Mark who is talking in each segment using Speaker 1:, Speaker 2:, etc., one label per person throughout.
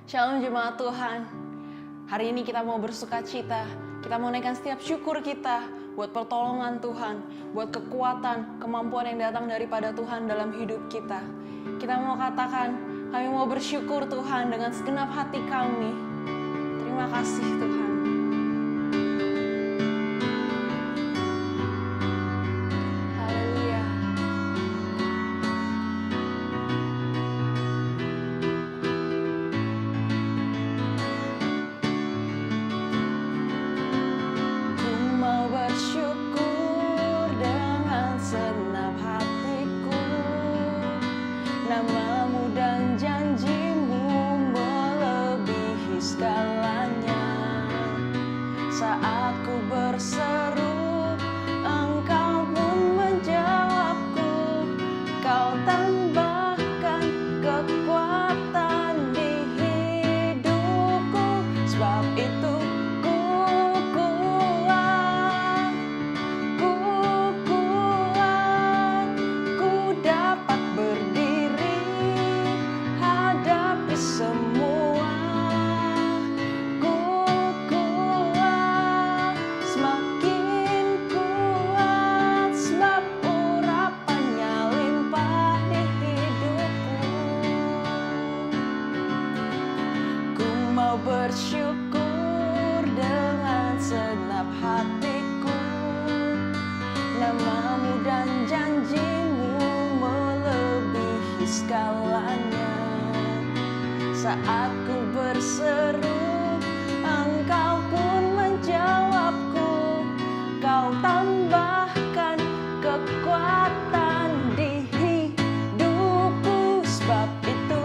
Speaker 1: Shalom jemaat Tuhan. Hari ini kita mau bersuka cita. Kita mau naikkan setiap syukur kita buat pertolongan Tuhan, buat kekuatan, kemampuan yang datang daripada Tuhan dalam hidup kita. Kita mau katakan, kami mau bersyukur Tuhan dengan segenap hati kami. Terima kasih Tuhan. Namamu dan janjimu melebihi segalanya. Saat ku berseru, engkau pun menjawabku. Kau tambahkan kekuatan di hidupku. Sebab itu bersyukur dengan segenap hatiku. Namamu dan janjimu melebihi segalanya. Saat ku berseru, engkau pun menjawabku. Kau tambahkan kekuatan di hidupku. Sebab itu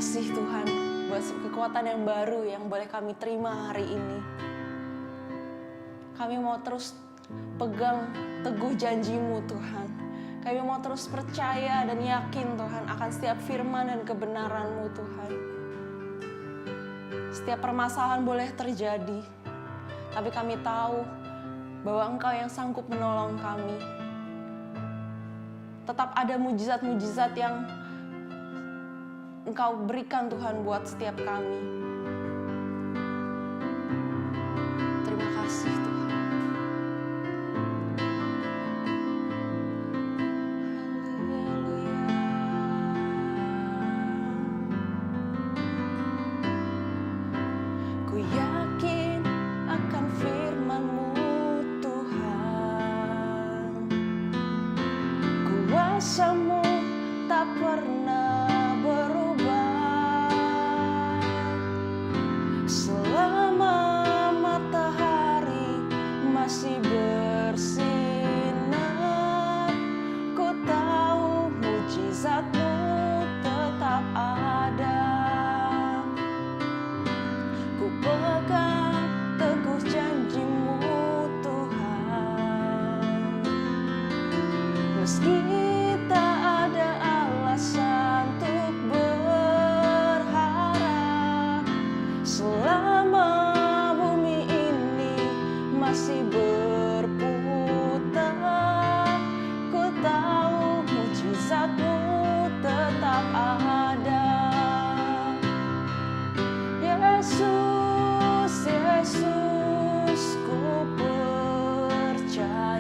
Speaker 1: Tuhan buat kekuatan yang baru yang boleh kami terima hari ini. Kami mau terus pegang teguh janji-Mu Tuhan. Kami mau terus percaya dan yakin Tuhan akan setiap firman dan kebenaran-Mu Tuhan. Setiap permasalahan boleh terjadi, tapi kami tahu bahwa Engkau yang sanggup menolong kami. Tetap ada mujizat-mujizat yang Engkau berikan Tuhan buat setiap kami. Terima kasih Tuhan. Haleluya. Ku yakin akan firman-Mu Tuhan. Kuasa-Mu tak pernah masih bersinar. Ku tahu mujizat-Mu tetap ada. Ku pegang teguh janji-Mu Tuhan. Meski tak ada alasan untuk berharap, selama bumi ini masih berputar, ku tahu mujizat-Mu tetap ada. Yesus, Yesus, ku percaya.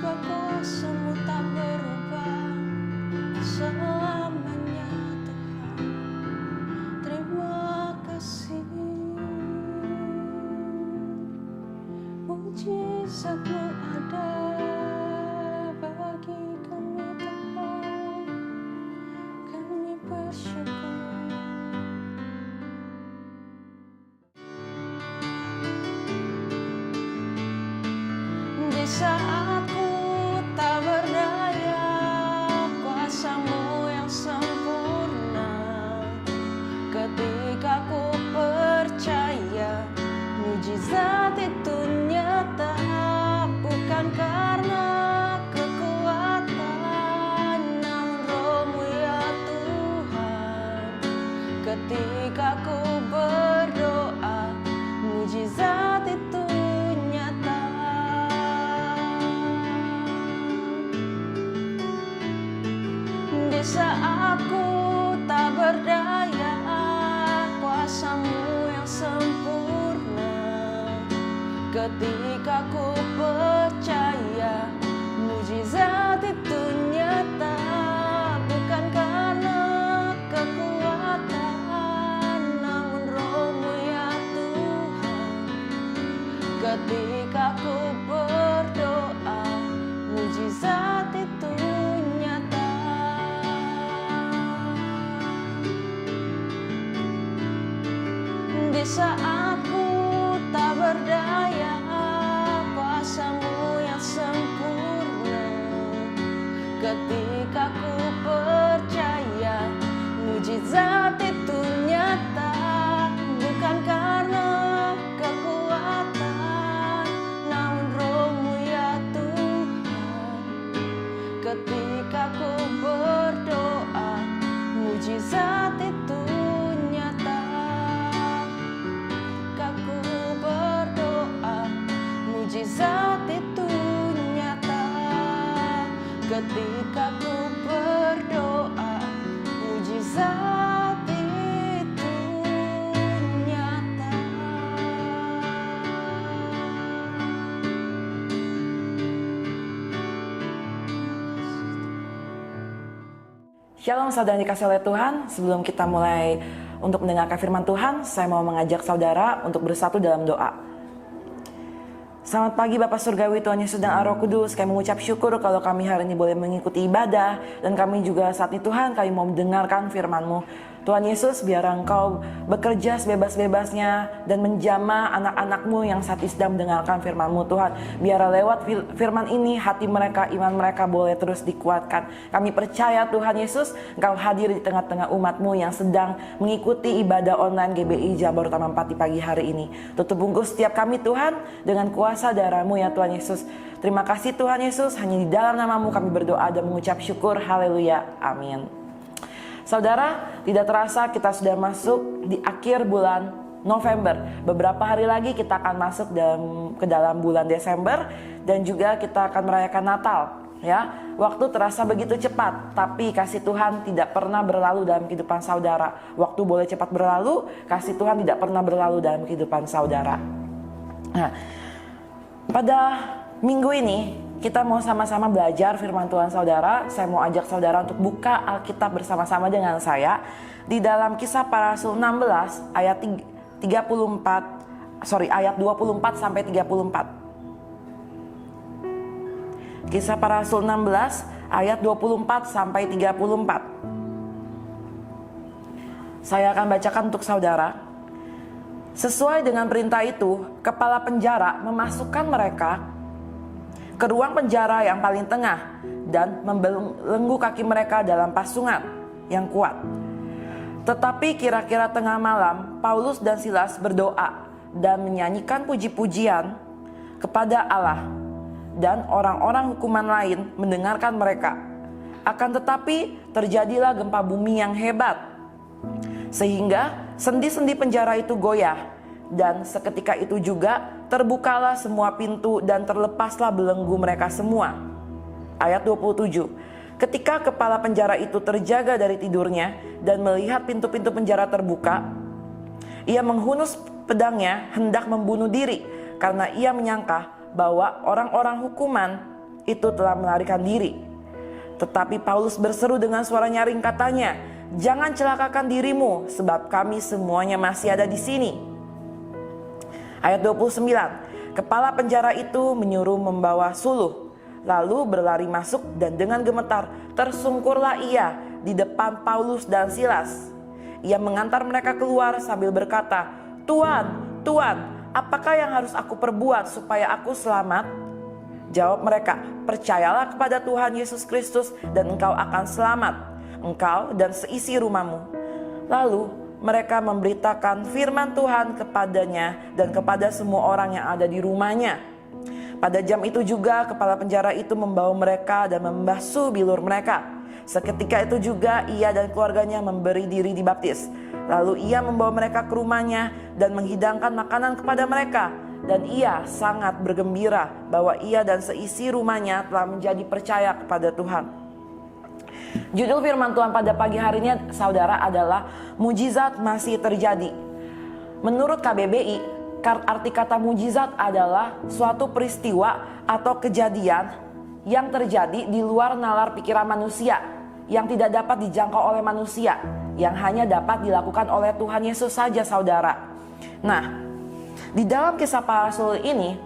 Speaker 1: sebab kuasa-Mu tak berubah selamanya Tuhan. Terima kasih. Mujizat-Mu ada bagi kami Tuhan. Kami bersyukur. Di saat ku tak berdaya, kuasa-Mu yang sempurna. Ketika ku percaya, mujizat itu nyata. Bukan karena kekuatan, namun Roh-Mu ya Tuhan. Ketika ku berdoa, mujizat itu nyata. Di saat ku tak berdaya, kuasa-Mu yang sempurna. Ketika ku percaya, mujizat itu nyata. Bukan karena kekuatan, namun Roh-Mu ya Tuhan. Ketika ku berdoa, mujizat itu nyata. Di saat ku tak berdaya, kuasa-Mu yang sempurna. Ketika ku percaya, mujizat itu nyata. Bukan karena kekuatan, namun Roh-Mu ya Tuhan. Ketika ku berdoa, mujizat itu nyata. Aku berdoa, mujizat itu nyata. Ketika ku berdoa, mujizat itu nyata.
Speaker 2: Shalom saudara yang dikasihi oleh Tuhan. Sebelum kita mulai untuk mendengarkan firman Tuhan, saya mau mengajak saudara untuk bersatu dalam doa. Selamat pagi Bapak Surgawi, Tuhan Yesus dan Roh Kudus. Kami mengucap syukur kalau kami hari ini boleh mengikuti ibadah. Dan kami juga saat ini Tuhan, kami mau mendengarkan firman-Mu. Tuhan Yesus, biar Engkau bekerja sebebas-bebasnya dan menjamah anak-anak-Mu yang saat ini sedang mendengarkan firman-Mu Tuhan. Biar lewat firman ini hati mereka, iman mereka boleh terus dikuatkan. Kami percaya Tuhan Yesus, Engkau hadir di tengah-tengah umat-Mu yang sedang mengikuti ibadah online GBI Jabar Utama 4 di pagi hari ini. Tutup bungkus setiap kami Tuhan dengan kuasa darah-Mu ya Tuhan Yesus. Terima kasih Tuhan Yesus, hanya di dalam nama-Mu kami berdoa dan mengucap syukur. Haleluya, amin. Saudara, tidak terasa kita sudah masuk di akhir bulan November. Beberapa hari lagi kita akan masuk ke dalam bulan Desember dan juga kita akan merayakan Natal. Ya, waktu terasa begitu cepat, tapi kasih Tuhan tidak pernah berlalu dalam kehidupan saudara. Waktu boleh cepat berlalu, kasih Tuhan tidak pernah berlalu dalam kehidupan saudara. Nah, pada minggu ini kita mau sama-sama belajar firman Tuhan saudara. Saya mau ajak saudara untuk buka Alkitab bersama-sama dengan saya di dalam Kisah Para Rasul 16 ayat 24 sampai 34. Kisah Para Rasul 16 ayat 24 sampai 34. Saya akan bacakan untuk saudara. Sesuai dengan perintah itu, kepala penjara memasukkan mereka ke ruang penjara yang paling tengah dan membelenggu kaki mereka dalam pasungan yang kuat. Tetapi kira-kira tengah malam, Paulus dan Silas berdoa dan menyanyikan puji-pujian kepada Allah, dan orang-orang hukuman lain mendengarkan mereka. Akan tetapi terjadilah gempa bumi yang hebat, sehingga sendi-sendi penjara itu goyah, dan seketika itu juga terbukalah semua pintu dan terlepaslah belenggu mereka semua. Ayat 27. Ketika kepala penjara itu terjaga dari tidurnya dan melihat pintu-pintu penjara terbuka, ia menghunus pedangnya hendak membunuh diri karena ia menyangka bahwa orang-orang hukuman itu telah melarikan diri. Tetapi Paulus berseru dengan suara nyaring katanya, "Jangan celakakan dirimu, sebab kami semuanya masih ada di sini." Ayat 29, kepala penjara itu menyuruh membawa suluh, lalu berlari masuk dan dengan gemetar tersungkurlah ia di depan Paulus dan Silas. Ia mengantar mereka keluar sambil berkata, "Tuan, Tuan, apakah yang harus aku perbuat supaya aku selamat?" Jawab mereka, "Percayalah kepada Tuhan Yesus Kristus dan engkau akan selamat, engkau dan seisi rumahmu." Lalu mereka memberitakan firman Tuhan kepadanya dan kepada semua orang yang ada di rumahnya. Pada jam itu juga kepala penjara itu membawa mereka dan membasuh bilur mereka. Seketika itu juga ia dan keluarganya memberi diri dibaptis. Lalu ia membawa mereka ke rumahnya dan menghidangkan makanan kepada mereka. Dan ia sangat bergembira bahwa ia dan seisi rumahnya telah menjadi percaya kepada Tuhan. Judul firman Tuhan pada pagi hari ini, saudara, adalah mujizat masih terjadi. Menurut KBBI, arti kata mujizat adalah suatu peristiwa atau kejadian yang terjadi di luar nalar pikiran manusia, yang tidak dapat dijangkau oleh manusia, yang hanya dapat dilakukan oleh Tuhan Yesus saja, saudara. Nah, di dalam kisah para rasul ini,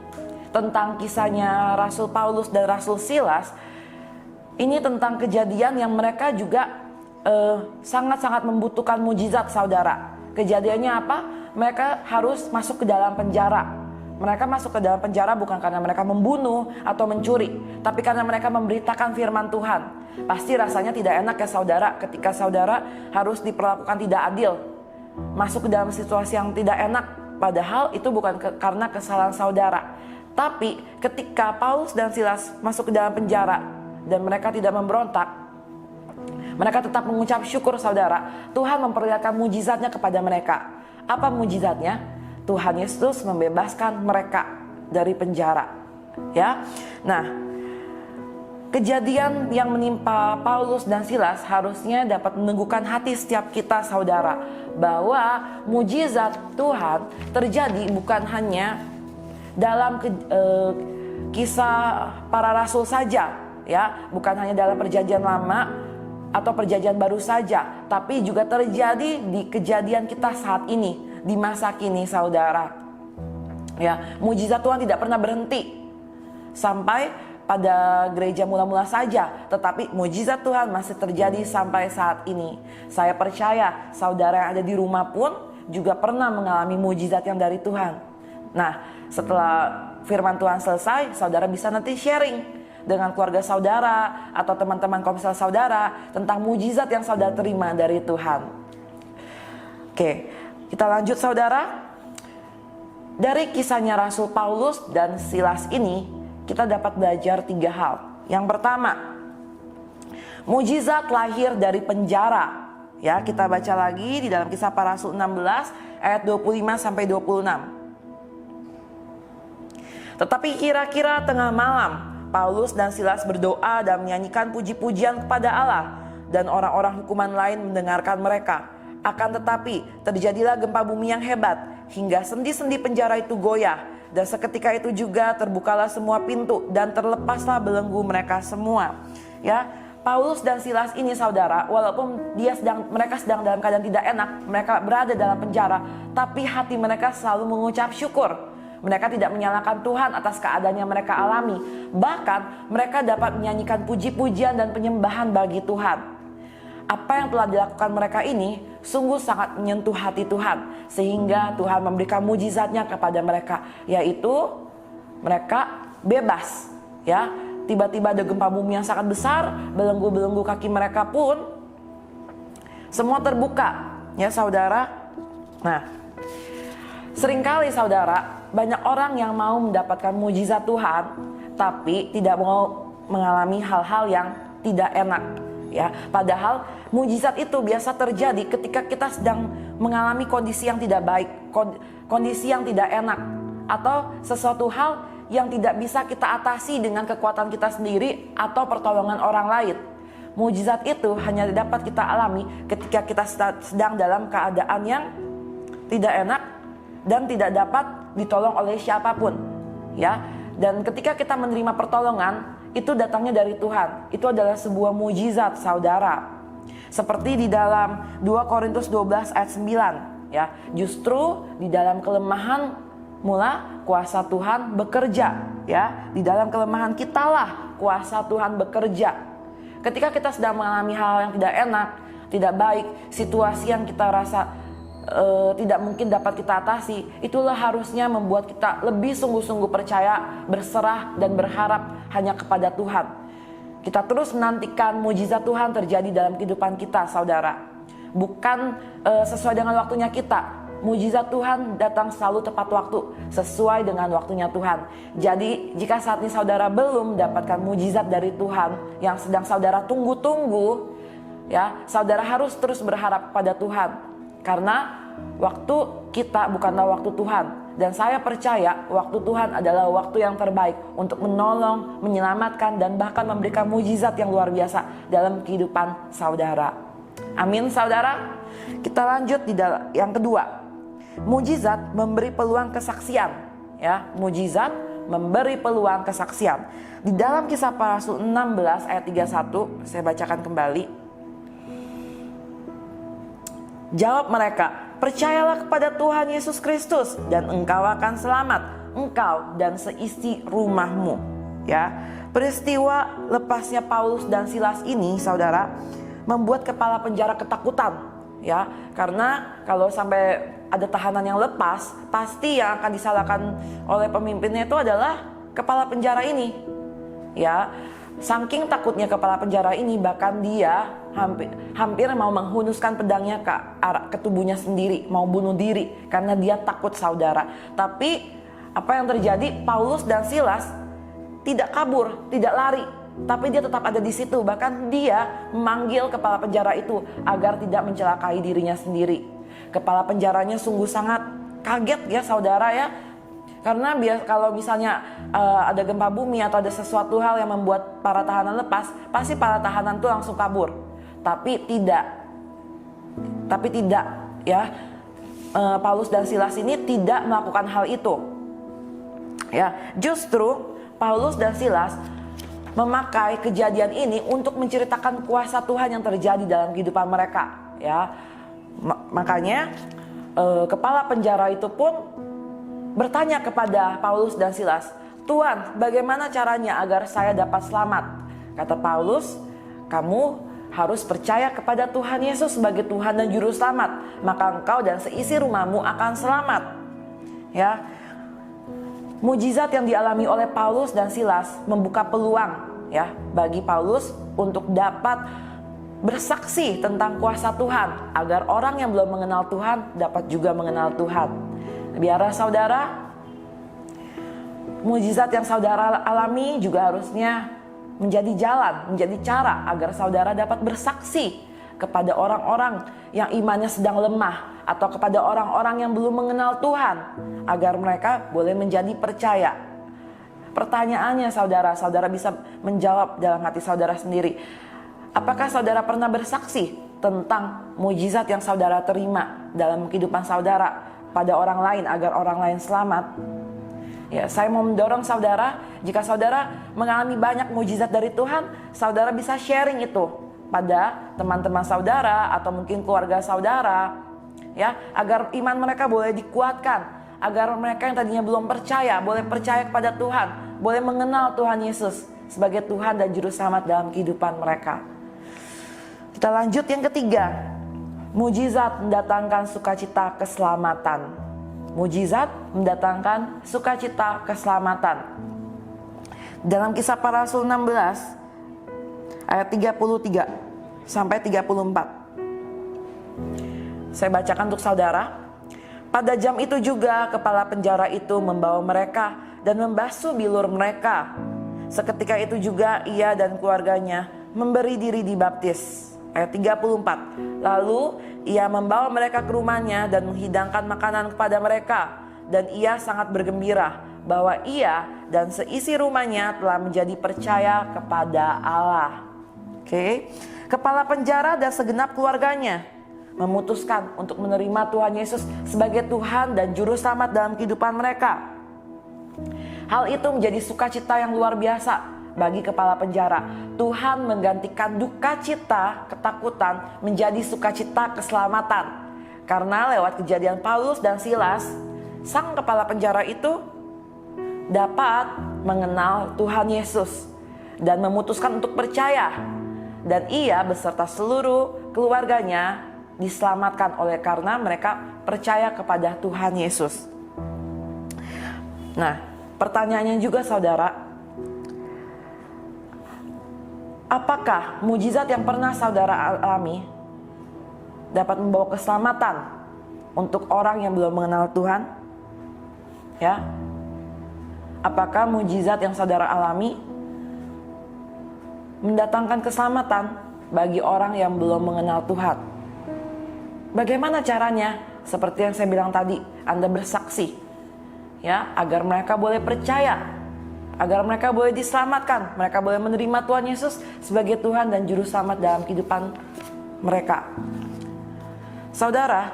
Speaker 2: tentang kisahnya Rasul Paulus dan Rasul Silas, ini tentang kejadian yang mereka juga sangat-sangat membutuhkan mujizat, saudara. Kejadiannya apa? Mereka harus masuk ke dalam penjara. Mereka masuk ke dalam penjara bukan karena mereka membunuh atau mencuri, tapi karena mereka memberitakan firman Tuhan. Pasti rasanya tidak enak ya, saudara, ketika saudara harus diperlakukan tidak adil, masuk ke dalam situasi yang tidak enak, padahal itu bukan karena kesalahan saudara. Tapi ketika Paulus dan Silas masuk ke dalam penjara dan mereka tidak memberontak, mereka tetap mengucap syukur, saudara. Tuhan memperlihatkan mujizatnya kepada mereka. Apa mujizatnya? Tuhan Yesus membebaskan mereka dari penjara. Ya. Nah, kejadian yang menimpa Paulus dan Silas harusnya dapat meneguhkan hati setiap kita, saudara, bahwa mujizat Tuhan terjadi bukan hanya dalam kisah para rasul saja, ya, bukan hanya dalam perjanjian lama atau perjanjian baru saja, tapi juga terjadi di kejadian kita saat ini, di masa kini, saudara. Ya, mujizat Tuhan tidak pernah berhenti sampai pada gereja mula-mula saja, tetapi mujizat Tuhan masih terjadi sampai saat ini. Saya percaya saudara yang ada di rumah pun juga pernah mengalami mujizat yang dari Tuhan. Nah, setelah firman Tuhan selesai, saudara bisa nanti sharing dengan keluarga saudara atau teman-teman komsel saudara tentang mujizat yang saudara terima dari Tuhan. Oke, kita lanjut, saudara. Dari kisahnya Rasul Paulus dan Silas ini, kita dapat belajar 3 hal. Yang pertama, mujizat lahir dari penjara. Ya, kita baca lagi di dalam Kisah Para Rasul 16 ayat 25 sampai 26. Tetapi kira-kira tengah malam, Paulus dan Silas berdoa dan menyanyikan puji-pujian kepada Allah, dan orang-orang hukuman lain mendengarkan mereka. Akan tetapi terjadilah gempa bumi yang hebat, hingga sendi-sendi penjara itu goyah, dan seketika itu juga terbukalah semua pintu dan terlepaslah belenggu mereka semua. Ya, Paulus dan Silas ini, saudara, walaupun mereka sedang dalam keadaan tidak enak, mereka berada dalam penjara, tapi hati mereka selalu mengucap syukur. Mereka tidak menyalahkan Tuhan atas keadaan yang mereka alami. Bahkan mereka dapat menyanyikan puji-pujian dan penyembahan bagi Tuhan. Apa yang telah dilakukan mereka ini sungguh sangat menyentuh hati Tuhan, sehingga Tuhan memberikan mujizatnya kepada mereka, yaitu mereka bebas. Ya, tiba-tiba ada gempa bumi yang sangat besar, belenggu-belenggu kaki mereka pun semua terbuka, ya, saudara. Nah, seringkali, saudara, banyak orang yang mau mendapatkan mujizat Tuhan, tapi tidak mau mengalami hal-hal yang tidak enak. Ya, padahal mujizat itu biasa terjadi ketika kita sedang mengalami kondisi yang tidak baik, kondisi yang tidak enak, atau sesuatu hal yang tidak bisa kita atasi dengan kekuatan kita sendiri atau pertolongan orang lain. Mujizat itu hanya dapat kita alami ketika kita sedang dalam keadaan yang tidak enak dan tidak dapat ditolong oleh siapapun. Ya, dan ketika kita menerima pertolongan, itu datangnya dari Tuhan. Itu adalah sebuah mujizat, saudara. Seperti di dalam 2 Korintus 12 ayat 9, ya. Justru di dalam kelemahan mula kuasa Tuhan bekerja, ya. Di dalam kelemahan kitalah kuasa Tuhan bekerja. Ketika kita sedang mengalami hal yang tidak enak, tidak baik, situasi yang kita rasa tidak mungkin dapat kita atasi, itulah harusnya membuat kita lebih sungguh-sungguh percaya, berserah dan berharap hanya kepada Tuhan. Kita terus menantikan mujizat Tuhan terjadi dalam kehidupan kita, saudara. Bukan sesuai dengan waktunya kita. Mujizat Tuhan datang selalu tepat waktu, sesuai dengan waktunya Tuhan. Jadi jika saat ini saudara belum mendapatkan mujizat dari Tuhan yang sedang saudara tunggu-tunggu, ya, saudara harus terus berharap pada Tuhan. Karena waktu kita bukanlah waktu Tuhan. Dan saya percaya waktu Tuhan adalah waktu yang terbaik untuk menolong, menyelamatkan, dan bahkan memberikan mujizat yang luar biasa dalam kehidupan saudara. Amin, saudara. Kita lanjut di yang kedua. Mujizat memberi peluang kesaksian. Ya, mujizat memberi peluang kesaksian. Di dalam Kisah Para Rasul 16 ayat 31, saya bacakan kembali. Jawab mereka, percayalah kepada Tuhan Yesus Kristus dan engkau akan selamat, engkau dan seisi rumahmu. Ya, peristiwa lepasnya Paulus dan Silas ini, saudara, membuat kepala penjara ketakutan. Ya, karena kalau sampai ada tahanan yang lepas, pasti yang akan disalahkan oleh pemimpinnya itu adalah kepala penjara ini. Ya, saking takutnya kepala penjara ini, bahkan dia hampir mau menghunuskan pedangnya ke tubuhnya sendiri, mau bunuh diri karena dia takut, saudara. Tapi apa yang terjadi? Paulus dan Silas tidak kabur, tidak lari, tapi dia tetap ada di situ. Bahkan dia memanggil kepala penjara itu agar tidak mencelakai dirinya sendiri. Kepala penjaranya sungguh sangat kaget, ya, saudara, ya. Karena kalau misalnya ada gempa bumi atau ada sesuatu hal yang membuat para tahanan lepas, pasti para tahanan itu langsung kabur. Tapi tidak, ya. Paulus dan Silas ini tidak melakukan hal itu. Ya, justru Paulus dan Silas memakai kejadian ini untuk menceritakan kuasa Tuhan yang terjadi dalam kehidupan mereka. Ya, makanya kepala penjara itu pun bertanya kepada Paulus dan Silas, Tuhan, bagaimana caranya agar saya dapat selamat? Kata Paulus, kamu harus percaya kepada Tuhan Yesus sebagai Tuhan dan Juru Selamat, maka engkau dan seisi rumahmu akan selamat. Ya, mujizat yang dialami oleh Paulus dan Silas membuka peluang, ya, bagi Paulus untuk dapat bersaksi tentang kuasa Tuhan, agar orang yang belum mengenal Tuhan dapat juga mengenal Tuhan. Biarlah saudara, mujizat yang saudara alami juga harusnya menjadi jalan, menjadi cara agar saudara dapat bersaksi kepada orang-orang yang imannya sedang lemah, atau kepada orang-orang yang belum mengenal Tuhan, agar mereka boleh menjadi percaya. Pertanyaannya, saudara bisa menjawab dalam hati saudara sendiri. Apakah saudara pernah bersaksi tentang mujizat yang saudara terima dalam kehidupan saudara pada orang lain agar orang lain selamat? Ya, saya mau mendorong saudara, jika saudara mengalami banyak mujizat dari Tuhan, saudara bisa sharing itu pada teman-teman saudara atau mungkin keluarga saudara, ya, agar iman mereka boleh dikuatkan, agar mereka yang tadinya belum percaya boleh percaya kepada Tuhan, boleh mengenal Tuhan Yesus sebagai Tuhan dan Juru Selamat dalam kehidupan mereka. Kita lanjut yang ketiga, mujizat mendatangkan sukacita keselamatan. Mujizat mendatangkan sukacita keselamatan. Dalam Kisah Para Rasul 16 ayat 33 sampai 34. Saya bacakan untuk saudara. Pada jam itu juga kepala penjara itu membawa mereka dan membasuh bilur mereka. Seketika itu juga ia dan keluarganya memberi diri dibaptis. Ayat 34. Lalu ia membawa mereka ke rumahnya dan menghidangkan makanan kepada mereka. Dan ia sangat bergembira bahwa ia dan seisi rumahnya telah menjadi percaya kepada Allah. Oke. Kepala penjara dan segenap keluarganya memutuskan untuk menerima Tuhan Yesus sebagai Tuhan dan Juru Selamat dalam kehidupan mereka. Hal itu menjadi sukacita yang luar biasa bagi kepala penjara. Tuhan menggantikan duka cita, ketakutan menjadi sukacita keselamatan. Karena lewat kejadian Paulus dan Silas, sang kepala penjara itu dapat mengenal Tuhan Yesus dan memutuskan untuk percaya. Dan ia beserta seluruh keluarganya diselamatkan oleh karena mereka percaya kepada Tuhan Yesus. Nah, pertanyaannya juga saudara, apakah mujizat yang pernah saudara alami dapat membawa keselamatan untuk orang yang belum mengenal Tuhan? Ya. Apakah mujizat yang saudara alami mendatangkan keselamatan bagi orang yang belum mengenal Tuhan? Bagaimana caranya? Seperti yang saya bilang tadi, Anda bersaksi, ya, agar mereka boleh percaya, agar mereka boleh diselamatkan, mereka boleh menerima Tuhan Yesus sebagai Tuhan dan Juru Selamat dalam kehidupan mereka. Saudara,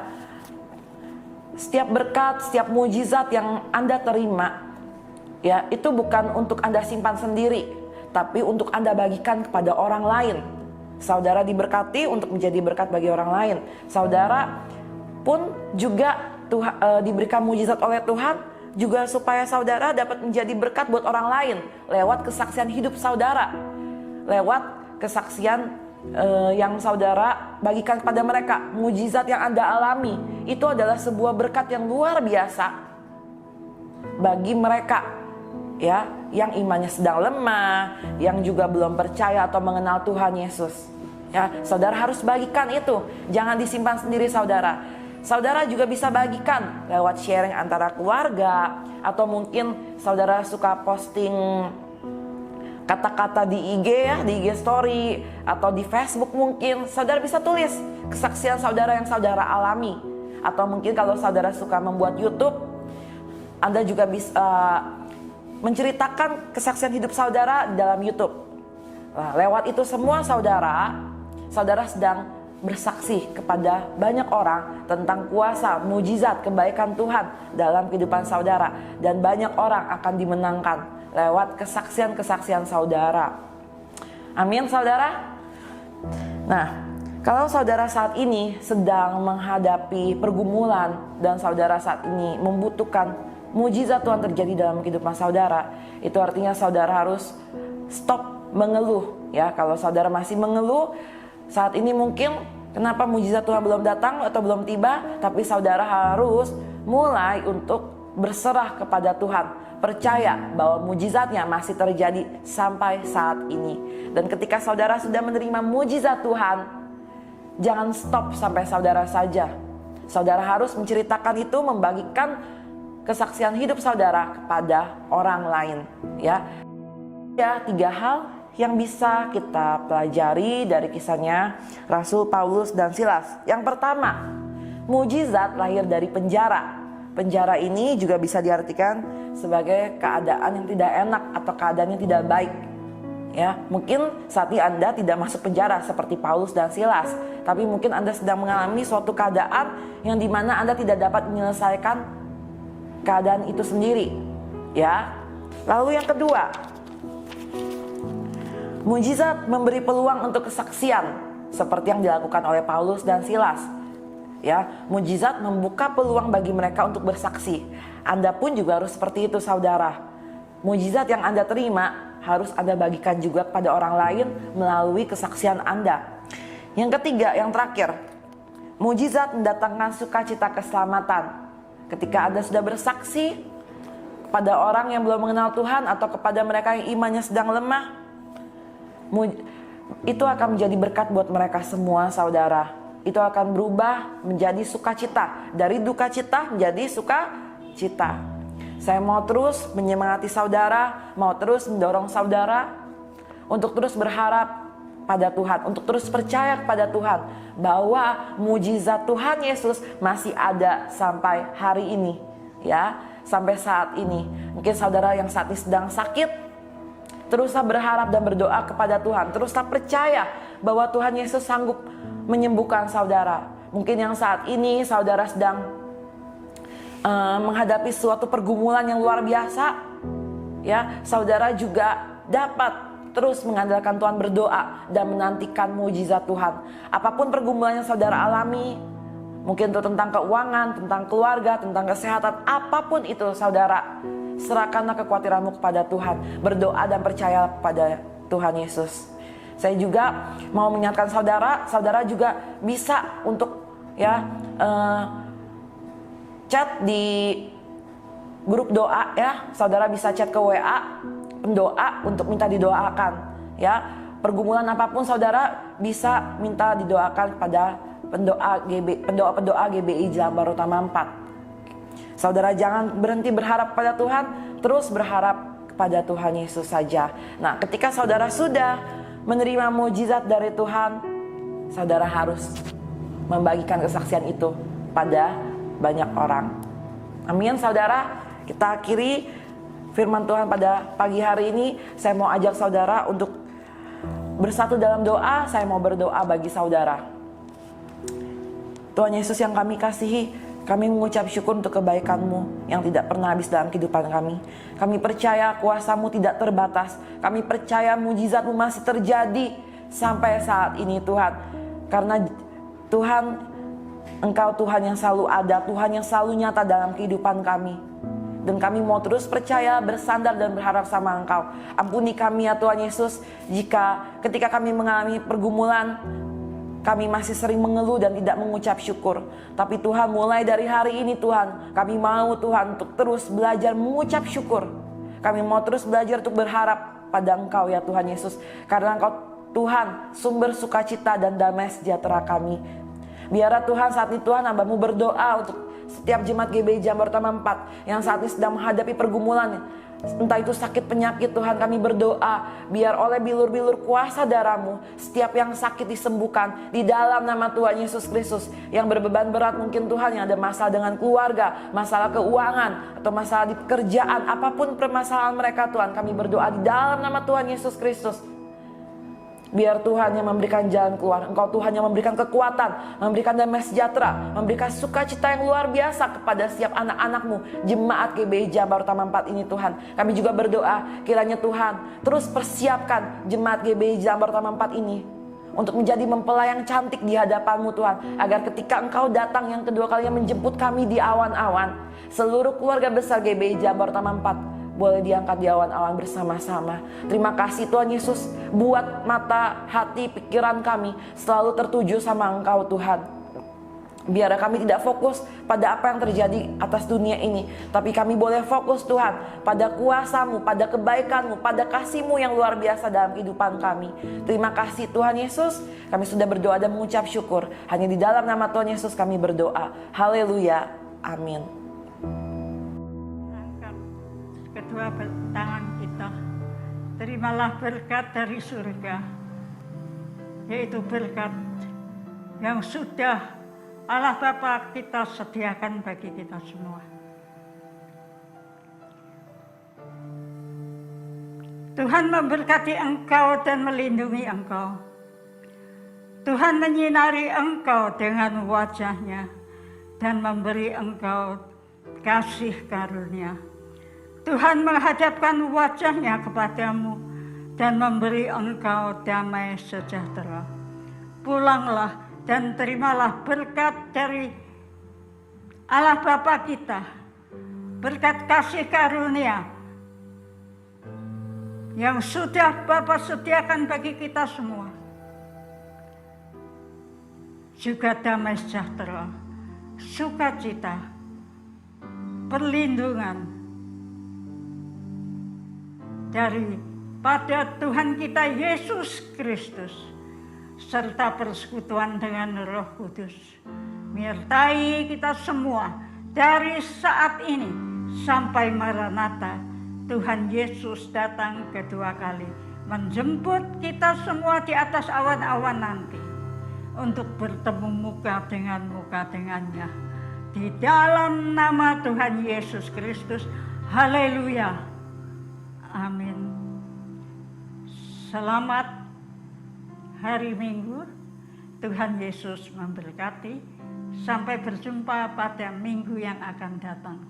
Speaker 2: setiap berkat, setiap mujizat yang Anda terima, ya, itu bukan untuk Anda simpan sendiri, tapi untuk Anda bagikan kepada orang lain. Saudara diberkati untuk menjadi berkat bagi orang lain. Saudara pun juga diberikan mujizat oleh Tuhan juga supaya saudara dapat menjadi berkat buat orang lain lewat kesaksian hidup saudara, lewat kesaksian yang saudara bagikan kepada mereka. Mujizat yang Anda alami itu adalah sebuah berkat yang luar biasa bagi mereka, ya, yang imannya sedang lemah, yang juga belum percaya atau mengenal Tuhan Yesus. Ya, saudara harus bagikan itu, jangan disimpan sendiri saudara. Saudara juga bisa bagikan lewat sharing antara keluarga, atau mungkin saudara suka posting kata-kata di IG, ya, di IG story atau di Facebook mungkin. Saudara bisa tulis kesaksian saudara yang saudara alami. Atau mungkin kalau saudara suka membuat YouTube, Anda juga bisa menceritakan kesaksian hidup saudara dalam YouTube. Nah, lewat itu semua saudara sedang bersaksi kepada banyak orang tentang kuasa, mujizat, kebaikan Tuhan dalam kehidupan saudara. Dan banyak orang akan dimenangkan lewat kesaksian-kesaksian saudara. Amin saudara. Nah, kalau saudara saat ini sedang menghadapi pergumulan dan saudara saat ini membutuhkan mujizat Tuhan terjadi dalam kehidupan saudara, itu artinya saudara harus stop mengeluh, ya. Kalau saudara masih mengeluh saat ini, mungkin kenapa mujizat Tuhan belum datang atau belum tiba, tapi saudara harus mulai untuk berserah kepada Tuhan, percaya bahwa mujizatnya masih terjadi sampai saat ini. Dan ketika saudara sudah menerima mujizat Tuhan, jangan stop sampai saudara saja. Saudara harus menceritakan itu, membagikan kesaksian hidup saudara kepada orang lain, ya. Ya, 3 hal yang bisa kita pelajari dari kisahnya Rasul Paulus dan Silas. Yang pertama, mujizat lahir dari penjara. Penjara ini juga bisa diartikan sebagai keadaan yang tidak enak atau keadaan yang tidak baik. Ya, mungkin saat ini Anda tidak masuk penjara seperti Paulus dan Silas, tapi mungkin Anda sedang mengalami suatu keadaan yang dimana Anda tidak dapat menyelesaikan keadaan itu sendiri. Ya. Lalu yang kedua, mujizat memberi peluang untuk kesaksian seperti yang dilakukan oleh Paulus dan Silas. Ya, mujizat membuka peluang bagi mereka untuk bersaksi. Anda pun juga harus seperti itu saudara. Mujizat yang Anda terima harus Anda bagikan juga kepada orang lain melalui kesaksian Anda. Yang ketiga, yang terakhir, mujizat mendatangkan sukacita keselamatan. Ketika Anda sudah bersaksi kepada orang yang belum mengenal Tuhan atau kepada mereka yang imannya sedang lemah, itu akan menjadi berkat buat mereka semua saudara. Itu akan berubah menjadi sukacita, dari duka cita menjadi sukacita. Saya mau terus menyemangati saudara, mau terus mendorong saudara untuk terus berharap pada Tuhan, untuk terus percaya kepada Tuhan bahwa mujizat Tuhan Yesus masih ada sampai hari ini, ya, sampai saat ini. Mungkin saudara yang saat ini sedang sakit, teruslah berharap dan berdoa kepada Tuhan. Teruslah percaya bahwa Tuhan Yesus sanggup menyembuhkan saudara. Mungkin yang saat ini saudara sedang menghadapi suatu pergumulan yang luar biasa, ya, saudara juga dapat terus mengandalkan Tuhan, berdoa dan menantikan mujizat Tuhan. Apapun pergumulan yang saudara alami, mungkin itu tentang keuangan, tentang keluarga, tentang kesehatan, apapun itu saudara, serahkanlah kekhawatiranmu kepada Tuhan. Berdoa dan percaya kepada Tuhan Yesus. Saya juga mau mengingatkan saudara, saudara juga bisa untuk chat di grup doa ya. Saudara bisa chat ke WA pendoa untuk minta didoakan ya. Pergumulan apapun saudara bisa minta didoakan pada pendoa GBI Jalan Baru Utama 4. Saudara jangan berhenti berharap pada Tuhan, terus berharap kepada Tuhan Yesus saja. Nah, ketika saudara sudah menerima mujizat dari Tuhan, saudara harus membagikan kesaksian itu pada banyak orang. Amin saudara. Kita akhiri firman Tuhan pada pagi hari ini. Saya mau ajak saudara untuk bersatu dalam doa. Saya mau berdoa bagi saudara. Tuhan Yesus yang kami kasihi, kami mengucap syukur untuk kebaikan-Mu yang tidak pernah habis dalam kehidupan kami. Kami percaya kuasa-Mu tidak terbatas. Kami percaya mujizat-Mu masih terjadi sampai saat ini Tuhan. Karena Tuhan, Engkau Tuhan yang selalu ada, Tuhan yang selalu nyata dalam kehidupan kami. Dan kami mau terus percaya, bersandar dan berharap sama Engkau. Ampuni kami ya Tuhan Yesus, jika ketika kami mengalami pergumulan, kami masih sering mengeluh dan tidak mengucap syukur. Tapi Tuhan, mulai dari hari ini Tuhan, kami mau Tuhan untuk terus belajar mengucap syukur. Kami mau terus belajar untuk berharap pada Engkau ya Tuhan Yesus. Karena Engkau Tuhan, sumber sukacita dan damai sejahtera kami. Biarlah Tuhan saat ini Tuhan hamba-Mu berdoa untuk setiap jemaat GBI Jalan Baru Utama 4 yang saat ini sedang menghadapi pergumulan, entah itu sakit penyakit. Tuhan, kami berdoa biar oleh bilur-bilur kuasa darah-Mu setiap yang sakit disembuhkan di dalam nama Tuhan Yesus Kristus. Yang berbeban berat mungkin Tuhan, yang ada masalah dengan keluarga, masalah keuangan atau masalah di pekerjaan, apapun permasalahan mereka Tuhan, kami berdoa di dalam nama Tuhan Yesus Kristus. Biar Tuhan yang memberikan jalan keluar. Engkau Tuhan yang memberikan kekuatan, memberikan damai sejahtera, memberikan sukacita yang luar biasa kepada setiap anak-anak-Mu, jemaat GBI Jalan Baru Utama 4 ini Tuhan. Kami juga berdoa kiranya Tuhan terus persiapkan jemaat GBI Jalan Baru Utama 4 ini untuk menjadi mempelai yang cantik di hadapan-Mu Tuhan. Agar ketika Engkau datang yang kedua kalinya menjemput kami di awan-awan, seluruh keluarga besar GBI Jalan Baru Utama 4 boleh diangkat di awan-awan bersama-sama. Terima kasih Tuhan Yesus, buat mata, hati, pikiran kami selalu tertuju sama Engkau Tuhan. Biar kami tidak fokus pada apa yang terjadi atas dunia ini, tapi kami boleh fokus Tuhan pada kuasa-Mu, pada kebaikan-Mu, pada kasih-Mu yang luar biasa dalam kehidupan kami. Terima kasih Tuhan Yesus, kami sudah berdoa dan mengucap syukur. Hanya di dalam nama Tuhan Yesus kami berdoa. Haleluya, amin.
Speaker 3: Kedua tangan kita, terimalah berkat dari surga, yaitu berkat yang sudah Allah Bapa kita sediakan bagi kita semua. Tuhan memberkati engkau dan melindungi engkau. Tuhan menyinari engkau dengan wajah-Nya dan memberi engkau kasih karunia. Tuhan menghadapkan wajah-Nya kepadamu dan memberi engkau damai sejahtera. Pulanglah dan terimalah berkat dari Allah Bapa kita, berkat kasih karunia yang sudah Bapa sediakan bagi kita semua. Juga damai sejahtera, sukacita, perlindungan daripada Tuhan kita Yesus Kristus, serta persekutuan dengan Roh Kudus menyertai kita semua dari saat ini sampai Maranatha, Tuhan Yesus datang kedua kali menjemput kita semua di atas awan-awan nanti untuk bertemu muka dengannya di dalam nama Tuhan Yesus Kristus. Haleluya. Amin. Selamat hari Minggu. Tuhan Yesus memberkati. Sampai berjumpa pada minggu yang akan datang.